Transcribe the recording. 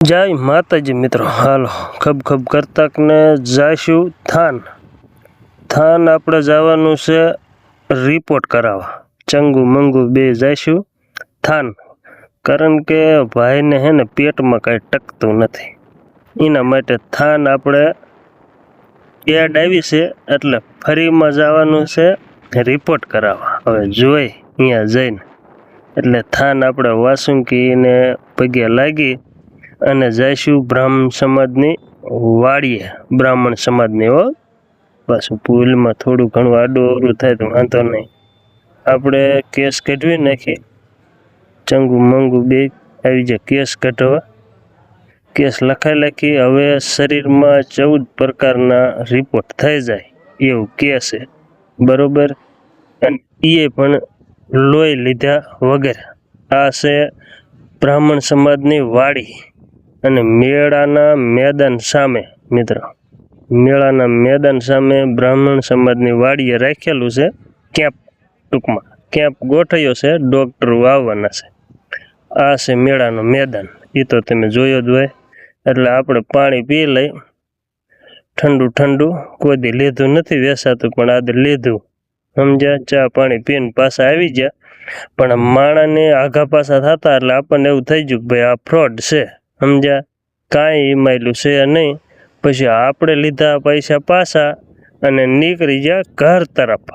જય માતાજી મિત્રો, હાલો ખબ ખબ કરતા ને જઈશું થાન આપણે જવાનું છે રિપોર્ટ કરાવવા। ચંગુ મંગુ બે જઈશું થાન, કારણ કે ભાઈને હે ને પેટમાં કાંઈ ટકતું નથી, એના માટે થાન આપણે એડ આવી છે એટલે ફરીમાં જવાનું છે રિપોર્ટ કરાવવા। હવે જોઈ અહીંયા જઈને એટલે થાન આપણે વાસુંકીને પગે લાગી અને જઈશું બ્રાહ્મણ સમાજની વાડીએ। બ્રાહ્મણ સમાજની હો, પાછું ભૂલમાં થોડું ઘણું આડું અવરું થાય તો વાંધો નહીં, આપણે કેસ કઢવી નાખીએ। ચંગુ મંગુ બે આવી જાય કેસ કઢવા, કેસ લખાઈ હવે શરીરમાં 14 પ્રકારના રિપોર્ટ થઈ જાય એવું કેસ છે, બરોબર। અને એ પણ લોહી લીધા વગર। આ છે બ્રાહ્મણ સમાજની વાડી અને મેળાના મેદાન સામે મિત્રો, મેળાના મેદાન સામે બ્રાહ્મણ સમાજની વાડીએ રાખેલું છે કેમ્પ, ટૂંકમાં કેમ્પ ગોઠવ્યો છે, ડોક્ટર આવવાના છે। આ છે મેળાનું મેદાન, એ તો તમે જોયો જ હોય। એટલે આપણે પાણી પી લઈ, ઠંડુ ઠંડુ કોઈ દી લીધું નથી વેસાતું, પણ આજે લીધું સમજ્યા। ચા પાણી પીને પાછા આવી ગયા, પણ માણાને આઘા પાછા થતા એટલે આપણને એવું થઈ ગયું કે ભાઈ આ ફ્રોડ છે, સમજ્યા। કાંઈ ઈમાયેલું છે નહીં। પછી આપણે લીધા પૈસા પાછા અને નીકળી ગયા ઘર તરફ।